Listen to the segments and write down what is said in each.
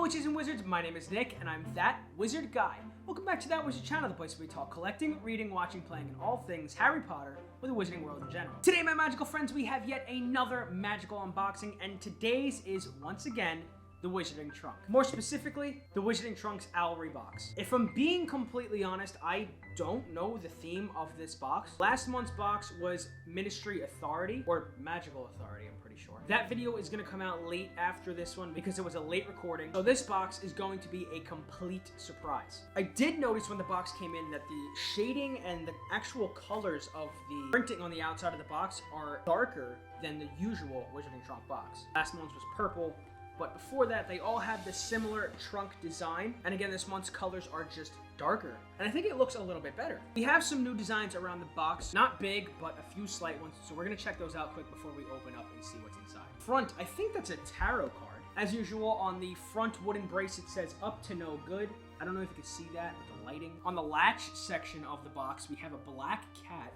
Hello witches and wizards, my name is Nick and I'm That Wizard Guy. Welcome back to That Wizard Channel, the place where we talk collecting, reading, watching, playing, and all things Harry Potter or the wizarding world in general. Today, my magical friends, we have yet another magical unboxing, and today's is, once again, the Wizarding Trunk. More specifically, the Wizarding Trunk's Owlery box. If I'm being completely honest, I don't know the theme of this box. Last month's box was Ministry Authority, or Magical Authority, I'm pretty sure. That video is gonna come out late after this one because it was a late recording, so this box is going to be a complete surprise. I did notice when the box came in that the shading and the actual colors of the printing on the outside of the box are darker than the usual Wizarding Trunk box. Last month's was purple, but before that, they all had the similar trunk design. And again, this month's colors are just darker. And I think it looks a little bit better. We have some new designs around the box. Not big, but a few slight ones. So we're gonna check those out quick before we open up and see what's inside. Front, I think that's a tarot card. As usual, on the front wooden brace, it says up to no good. I don't know if you can see that with the lighting. On the latch section of the box, we have a black cat.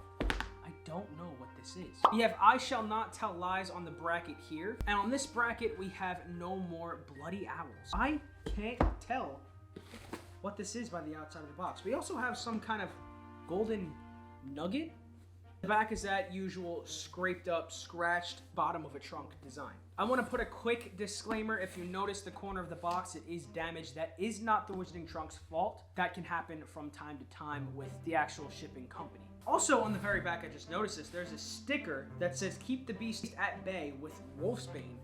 I don't know what this is. We have I Shall Not Tell Lies on the bracket here. And on this bracket, we have No More Bloody Owls. I can't tell what this is by the outside of the box. We also have some kind of golden nugget. The back is that usual scraped up, scratched bottom of a trunk design. I want to put a quick disclaimer. If you notice the corner of the box, it is damaged. That is not the Wizarding Trunk's fault. That can happen from time to time with the actual shipping company. Also on the very back, I just noticed this, there's a sticker that says keep the beast at bay with Wolfsbane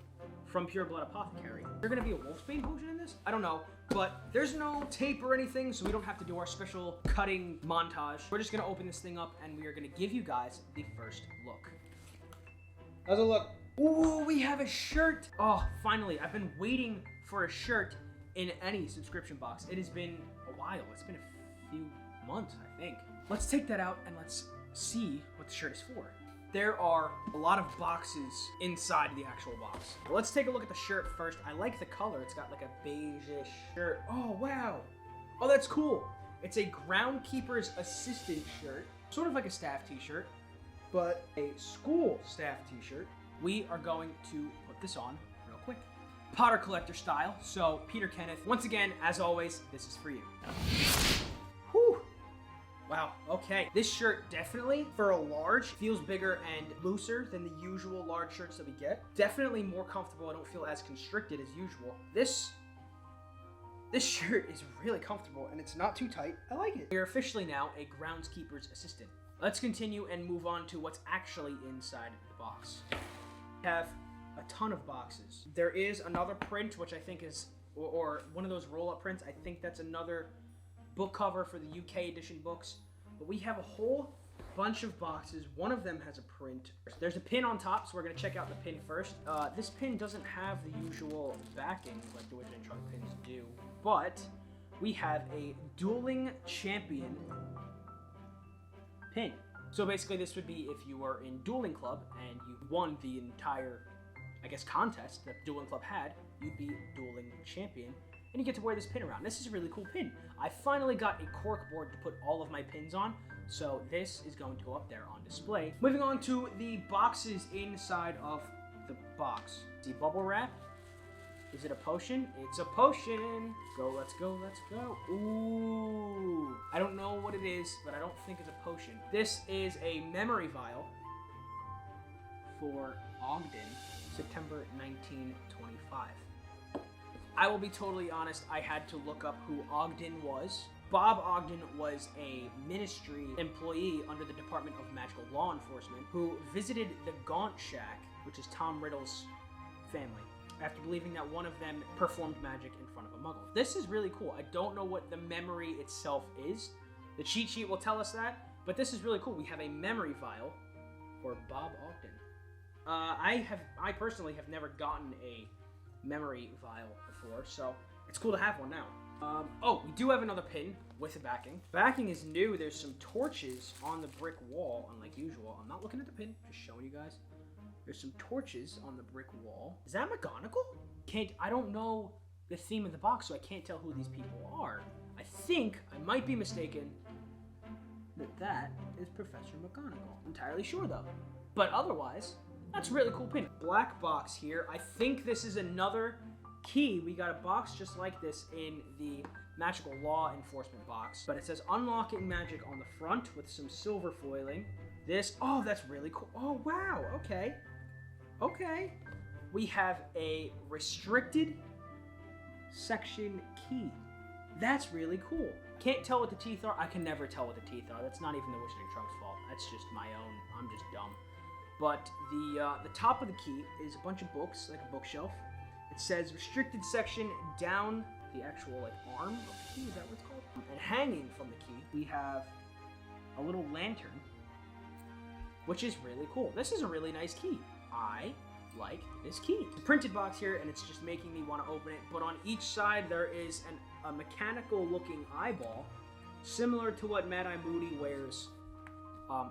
from Pure Blood Apothecary. Is there gonna be a Wolfsbane potion in this? I don't know, but there's no tape or anything, so we don't have to do our special cutting montage. We're just gonna open this thing up and we are gonna give you guys the first look. How's it look? Ooh, we have a shirt. Oh, finally, I've been waiting for a shirt in any subscription box. It has been a while, it's been a few months, I think. Let's take that out and let's see what the shirt is for. There are a lot of boxes inside the actual box. But let's take a look at the shirt first. I like the color. It's got like a beige-ish shirt. Oh, wow. Oh, that's cool. It's a groundkeeper's assistant shirt. Sort of like a staff t-shirt, but a school staff t-shirt. We are going to put this on real quick. Potter collector style. So, Peter Kenneth, once again, as always, this is for you. Whew. Wow, okay. This shirt definitely, for a large, feels bigger and looser than the usual large shirts that we get. Definitely more comfortable. I don't feel as constricted as usual. This shirt is really comfortable and it's not too tight. I like it. We are officially now a groundskeeper's assistant. Let's continue and move on to what's actually inside the box. We have a ton of boxes. There is another print, which I think is, or one of those roll-up prints. I think that's another book cover for the UK edition books, but we have a whole bunch of boxes. One of them has a print. There's a pin on top, so we're gonna check out the pin first. This pin doesn't have the usual backing like the Wizarding Trunk pins do, but we have a Dueling Champion pin. So basically this would be if you were in Dueling Club and you won the entire, I guess, contest that Dueling Club had, you'd be Dueling Champion. And you get to wear this pin around. This is a really cool pin. I finally got a cork board to put all of my pins on, so this is going to go up there on display. Moving on to the boxes inside of the box. See bubble wrap? Is it a potion? It's a potion. Go, let's go, let's go. Ooh. I don't know what it is, but I don't think it's a potion. This is a memory vial for Ogden, September 1925. I will be totally honest, I had to look up who Ogden was. Bob Ogden was a ministry employee under the Department of Magical Law Enforcement who visited the Gaunt Shack, which is Tom Riddle's family, after believing that one of them performed magic in front of a muggle. This is really cool. I don't know what the memory itself is. The cheat sheet will tell us that, but this is really cool. We have a memory vial for Bob Ogden. I personally have never gotten a memory vial before, so it's cool to have one now. Oh, we do have another pin with a backing. Backing is new. There's some torches on the brick wall, unlike usual. I'm not looking at the pin, just showing you guys. There's some torches on the brick wall. Is that McGonagall? I don't know the theme of the box, so I can't tell who these people are. I think, I might be mistaken, that is Professor McGonagall. I'm entirely sure though. But otherwise, that's a really cool pin. Black box here. I think this is another key, we got a box just like this in the magical law enforcement box, but it says unlocking magic on the front with some silver foiling. This, oh, that's really cool. Oh, wow, okay. Okay. We have a restricted section key. That's really cool. Can't tell what the teeth are. I can never tell what the teeth are. That's not even the Wizarding Trunk's fault. That's just my own. I'm just dumb. But the top of the key is a bunch of books, like a bookshelf. It says restricted section down the actual like arm of the key. Is that what it's called? And hanging from the key, we have a little lantern, which is really cool. This is a really nice key. I like this key. It's a printed box here, and it's just making me want to open it. But on each side, there is a mechanical-looking eyeball, similar to what Mad Eye Moody wears.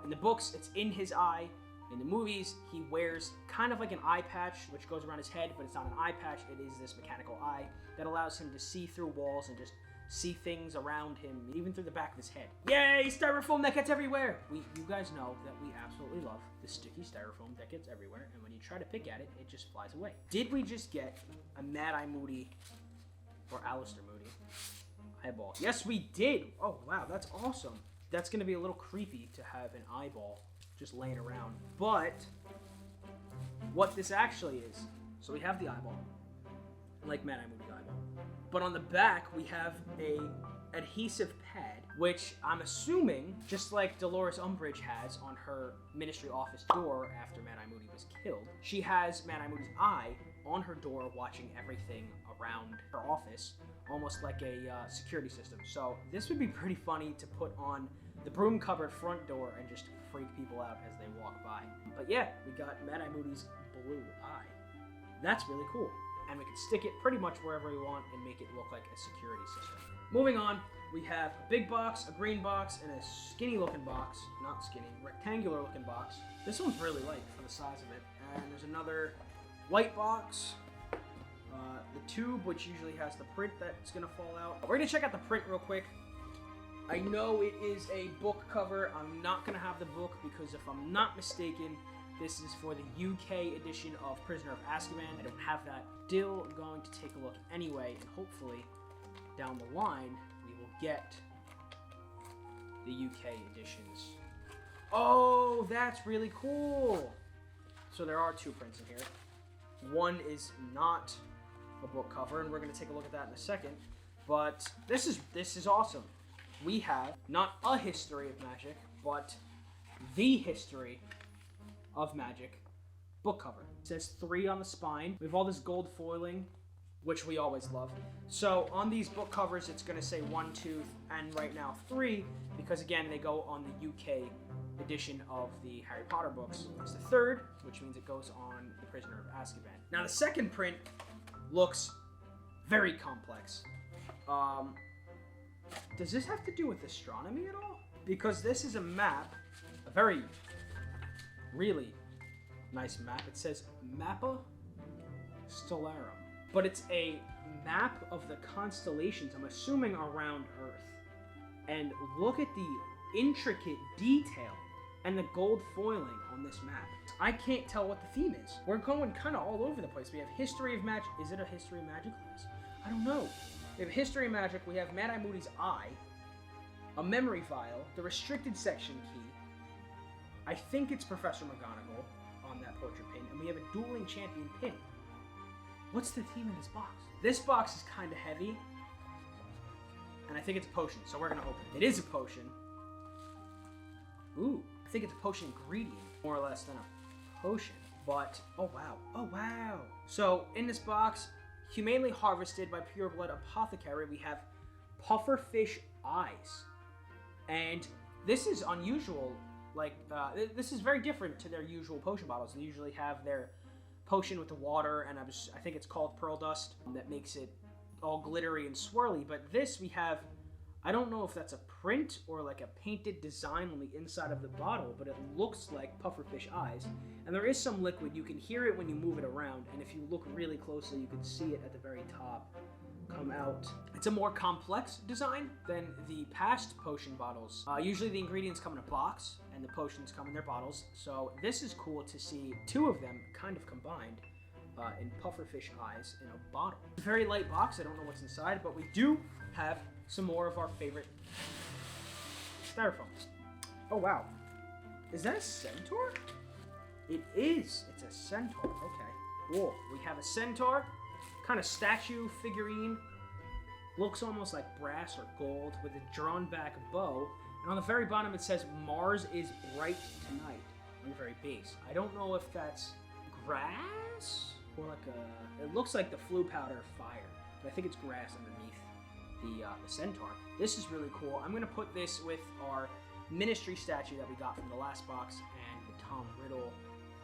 In the books, it's in his eye. In the movies, he wears kind of like an eye patch, which goes around his head, but it's not an eye patch. It is this mechanical eye that allows him to see through walls and just see things around him, even through the back of his head. Yay, styrofoam that gets everywhere! You guys know that we absolutely love the sticky styrofoam that gets everywhere, and when you try to pick at it, it just flies away. Did we just get a Mad Eye Moody, or Alistair Moody, eyeball? Yes, we did! Oh, wow, that's awesome. That's gonna be a little creepy to have an eyeball just laying around. But what this actually is, so we have the eyeball, like Mad Eye Moody's eyeball. But on the back, we have a adhesive pad, which I'm assuming, just like Dolores Umbridge has on her ministry office door after Mad Eye Moody was killed, she has Mad Eye Moody's eye on her door watching everything around her office, almost like a security system. So this would be pretty funny to put on the broom cupboard front door and just freak people out as they walk by. But yeah, we got Mad Eye Moody's blue eye. That's really cool. And we can stick it pretty much wherever we want and make it look like a security system. Moving on, we have a big box, a green box, and a skinny looking box. Not skinny, rectangular looking box. This one's really light for the size of it. And there's another white box. The tube, which usually has the print that's gonna fall out. We're gonna check out the print real quick. I know it is a book cover. I'm not gonna have the book because if I'm not mistaken, this is for the UK edition of Prisoner of Azkaban. I don't have that. Still going to take a look anyway, and hopefully down the line we will get the UK editions. Oh, that's really cool. So there are two prints in here. One is not a book cover, and we're going to take a look at that in a second. But this is awesome. We have not a history of magic, but the history of magic book cover. It says 3 on the spine. We have all this gold foiling, which we always love. So on these book covers, it's going to say 1, 2, and right now 3, because again, they go on the UK edition of the Harry Potter books. It's the 3rd, which means it goes on the Prisoner of Azkaban. Now the second print looks very complex. Does this have to do with astronomy at all? Because this is a map, a very, really nice map. It says Mappa Stellarum, but it's a map of the constellations, I'm assuming around Earth. And look at the intricate detail and the gold foiling on this map. I can't tell what the theme is. We're going kind of all over the place. We have history of magic. Is it a history of magic class? I don't know. We have history of magic. We have Mad Eye Moody's eye, a memory vial, the restricted section key. I think it's Professor McGonagall on that portrait pin, and we have a dueling champion pin. What's the theme of this box? This box is kind of heavy, and I think it's a potion, so we're gonna open it. It is a potion. Ooh, I think it's a potion ingredient, more or less than a potion, but, oh wow. So, in this box, humanely harvested by pure blood apothecary, we have pufferfish eyes. And this is unusual, like, this is very different to their usual potion bottles. They usually have their potion with the water, and I think it's called pearl dust, that makes it all glittery and swirly, but this we have, I don't know if that's a print or like a painted design on the inside of the bottle, but it looks like pufferfish eyes. And there is some liquid. You can hear it when you move it around, and if you look really closely, you can see it at the very top come out. It's a more complex design than the past potion bottles. Usually the ingredients come in a box, and the potions come in their bottles, so this is cool to see 2 of them kind of combined. in pufferfish eyes in a bottle. It's a very light box. I don't know what's inside, but we do have some more of our favorite styrofoam. Oh, wow. Is that a centaur? It is. It's a centaur. Okay. Cool. We have a centaur, kind of statue figurine. Looks almost like brass or gold with a drawn back bow. And on the very bottom it says, Mars is bright tonight, on the very base. I don't know if that's grass or like a... It looks like the flue powder fire, but I think it's grass underneath the centaur. This is really cool. I'm going to put this with our ministry statue that we got from the last box and the Tom Riddle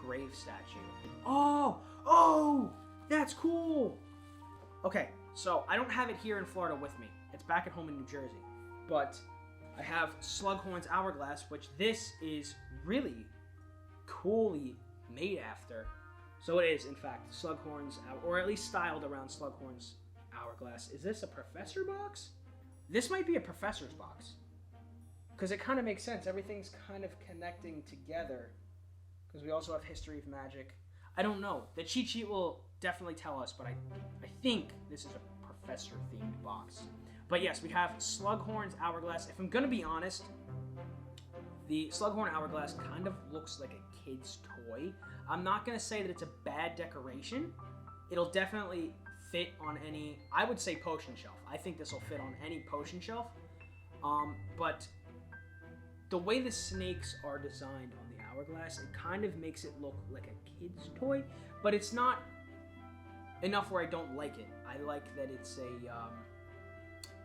grave statue. Oh, that's cool. Okay, so I don't have it here in Florida with me. It's back at home in New Jersey. But I have Slughorn's Hourglass, which this is really coolly made after. So it is, in fact, Slughorn's, or at least styled around Slughorn's Hourglass. Is this a professor box? This might be a professor's box. Because it kind of makes sense. Everything's kind of connecting together. Because we also have History of Magic. I don't know. The cheat sheet will definitely tell us, but I think this is a professor-themed box. But yes, we have Slughorn's Hourglass. If I'm going to be honest, the Slughorn Hourglass kind of looks like a kid's toy. I'm not going to say that it's a bad decoration. It'll definitely fit on any, I would say, potion shelf. I think this will fit on any potion shelf. But the way the snakes are designed on the Hourglass, it kind of makes it look like a kid's toy, but it's not enough where I don't like it. I like that it's a,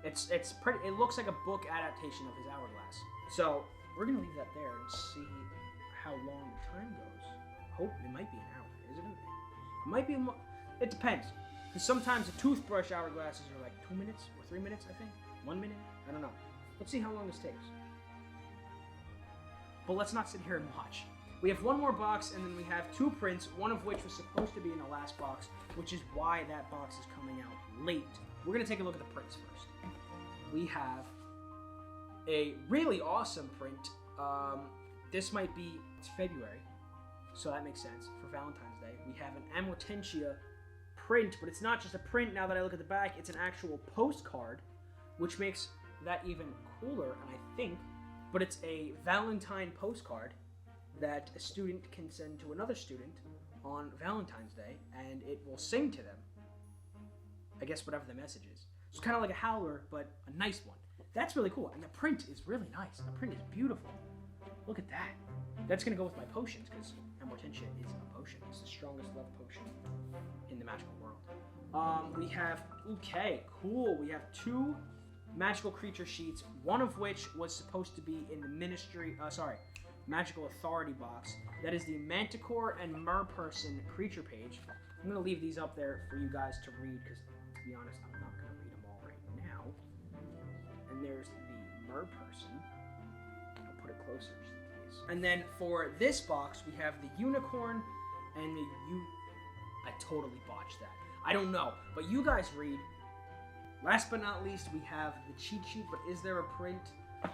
it's pretty, it looks like a book adaptation of his Hourglass. So we're gonna leave that there and see how long the time goes. Hope it might be an hour. Is it? It might be. It depends. Because sometimes the toothbrush hourglasses are like 2 minutes or 3 minutes. I think 1 minute. I don't know. Let's see how long this takes. But let's not sit here and watch. We have one more box, and then we have two prints, one of which was supposed to be in the last box, which is why that box is coming out late. We're going to take a look at the prints first. We have a really awesome print. This might be, it's February, so that makes sense, for Valentine's Day. We have an Amortentia print, but it's not just a print now that I look at the back, it's an actual postcard, which makes that even cooler, and I think, but it's a Valentine postcard that a student can send to another student on Valentine's Day, and it will sing to them, I guess, whatever the message is. It's kind of like a howler, but a nice one. That's really cool, and the print is really nice. The print is beautiful. Look at that. That's going to go with my potions, because Amortentia is a potion. It's the strongest love potion in the magical world. We have, okay, cool. We have two magical creature sheets, one of which was supposed to be in the Magical Authority box. That is the Manticore and Merperson creature page. I'm going to leave these up there for you guys to read, because, to be honest, I'm not going to read them all right now. And there's the Merperson. I'll put it closer just in case. And then for this box, we have the Unicorn and the I totally botched that. I don't know, but you guys read. Last but not least, we have the cheat sheet, but is there a print?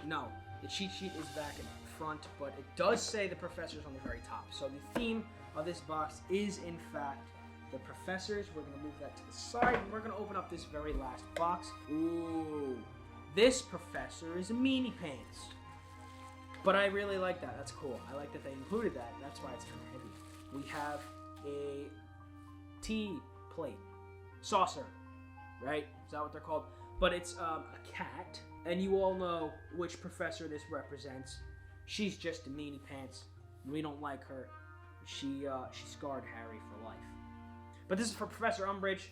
No, the cheat sheet is back in front, but it does say the professors on the very top. So the theme of this box is, in fact, the professors. We're going to move that to the side, and we're going to open up this very last box. Ooh, this professor is a meanie pants. But I really like that. That's cool. I like that they included that. That's why it's kind of heavy. We have a tea plate. Saucer, right? Is that what they're called? But it's a cat, and you all know which professor this represents. She's just a meanie pants. We don't like her. She scarred Harry for life. But this is for Professor Umbridge,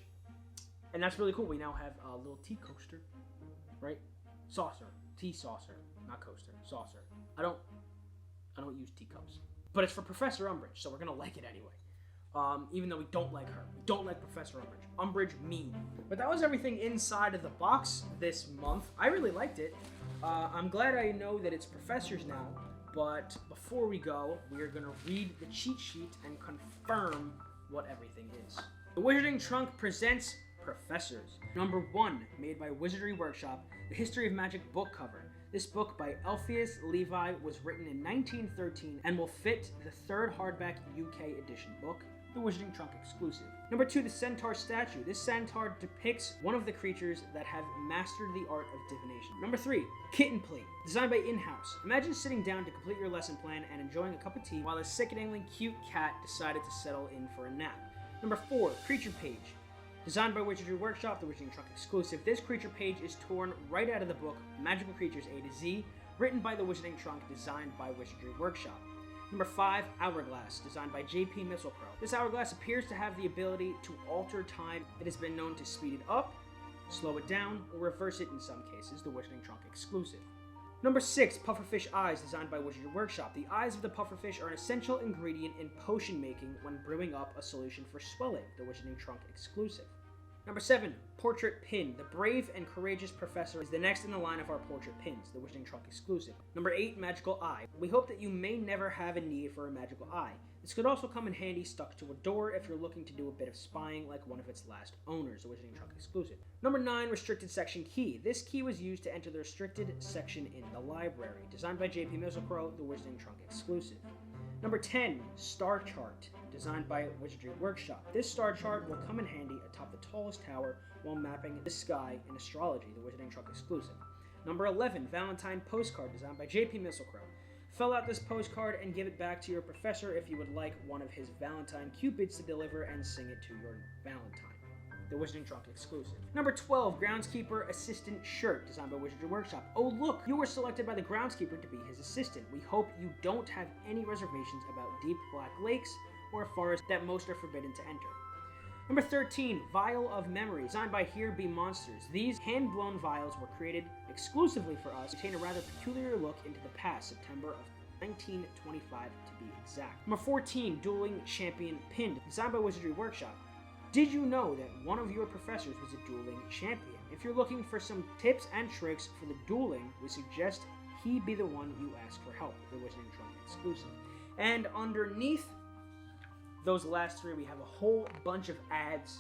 and that's really cool. We now have a little tea coaster, right? Saucer, tea saucer, not coaster, saucer. I don't use teacups, but it's for Professor Umbridge, so we're gonna like it anyway. Even though we don't like her. We don't like Professor Umbridge. Umbridge mean. But that was everything inside of the box this month. I really liked it. I'm glad I know that it's professors now, but before we go, we are going to read the cheat sheet and confirm what everything is. The Wizarding Trunk presents Professors. Number 1, made by Wizardry Workshop, The History of Magic book cover. This book by Alpheus Levi was written in 1913 and will fit the third hardback UK edition book. the Wizarding Trunk exclusive. Number 2, the Centaur statue. This centaur depicts one of the creatures that have mastered the art of divination. Number 3, kitten plate, designed by In-House. Imagine sitting down to complete your lesson plan and enjoying a cup of tea while a sickeningly cute cat decided to settle in for a nap. Number 4, creature page. Designed by Wizardry Workshop, the Wizarding Trunk exclusive. This creature page is torn right out of the book Magical Creatures A to Z, written by the Wizarding Trunk, designed by Wizardry Workshop. Number 5, Hourglass, designed by J.P. Mistletoe. This hourglass appears to have the ability to alter time. It has been known to speed it up, slow it down, or reverse it in some cases, the Wizarding Trunk exclusive. Number 6, pufferfish eyes, designed by Wizardry Workshop. The eyes of the pufferfish are an essential ingredient in potion making when brewing up a solution for swelling, the Wizarding Trunk exclusive. Number 7, portrait pin. The brave and courageous professor is the next in the line of our portrait pins, the Wizarding Trunk exclusive. Number 8, magical eye. We hope that you may never have a need for a magical eye. This could also come in handy stuck to a door if you're looking to do a bit of spying like one of its last owners, the Wizarding Trunk exclusive. Number 9, restricted section key. This key was used to enter the restricted section in the library, designed by J.P. Mistletoe, the Wizarding Trunk exclusive. Number 10, star chart, designed by Wizardry Workshop. This star chart will come in handy atop the tallest tower while mapping the sky in astrology, the Wizarding Trunk exclusive. Number 11, Valentine postcard, designed by J.P. Mistletoe. Fill out this postcard and give it back to your professor if you would like one of his Valentine cupids to deliver and sing it to your Valentine, the Wizarding Trunk exclusive. Number 12, Groundskeeper Assistant Shirt, designed by Wizardry Workshop. Oh look, you were selected by the Groundskeeper to be his assistant. We hope you don't have any reservations about deep black lakes or a forest that most are forbidden to enter. Number 13, Vial of Memory, designed by Here Be Monsters. These hand-blown vials were created exclusively for us to obtain a rather peculiar look into the past, September of 1925 to be exact. Number 14, Dueling Champion Pin, designed by Wizardry Workshop. Did you know that one of your professors was a dueling champion? If you're looking for some tips and tricks for the dueling, we suggest he be the one you ask for help, the Wizarding Trunk exclusive. And underneath those last 3, we have a whole bunch of ads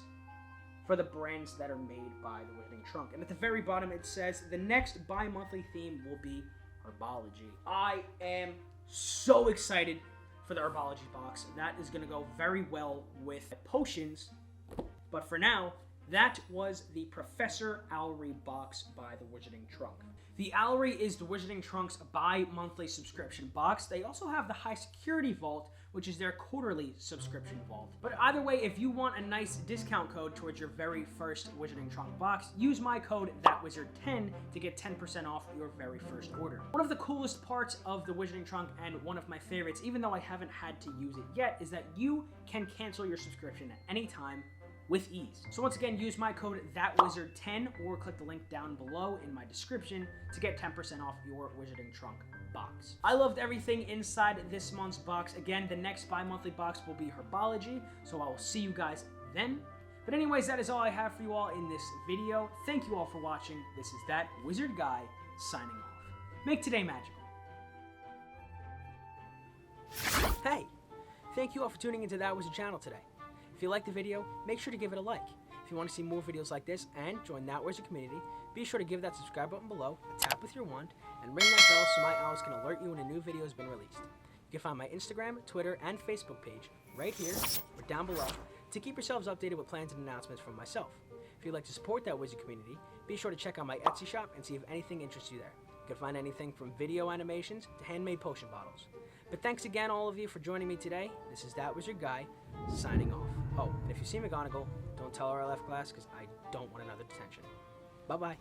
for the brands that are made by the Wizarding Trunk. And at the very bottom it says, the next bi-monthly theme will be herbology. I am so excited for the herbology box. That is going to go very well with potions. But for now, that was the Professor Owlery box by the Wizarding Trunk. The Owlery is the Wizarding Trunk's bi-monthly subscription box. They also have the High Security Vault, which is their quarterly subscription vault. But either way, if you want a nice discount code towards your very first Wizarding Trunk box, use my code ThatWizard10 to get 10% off your very first order. One of the coolest parts of the Wizarding Trunk, and one of my favorites, even though I haven't had to use it yet, is that you can cancel your subscription at any time with ease. So once again, use my code ThatWizard10 or click the link down below in my description to get 10% off your Wizarding Trunk box. I loved everything inside this month's box. Again, the next bi-monthly box will be herbology, so I will see you guys then. But anyways, that is all I have for you all in this video. Thank you all for watching. This is That Wizard Guy signing off. Make today magical. Hey, thank you all for tuning into That Wizard channel today. If you liked the video, make sure to give it a like. If you want to see more videos like this and join That Wizard community, be sure to give that subscribe button below, a tap with your wand, and ring that bell so my owls can alert you when a new video has been released. You can find my Instagram, Twitter, and Facebook page right here or down below to keep yourselves updated with plans and announcements from myself. If you'd like to support That Wizard community, be sure to check out my Etsy shop and see if anything interests you there. You can find anything from video animations to handmade potion bottles. But thanks again, all of you, for joining me today. This is That Wizard Guy, signing off. Oh, and if you see McGonagall, don't tell her I left class, because I don't want another detention. Bye-bye.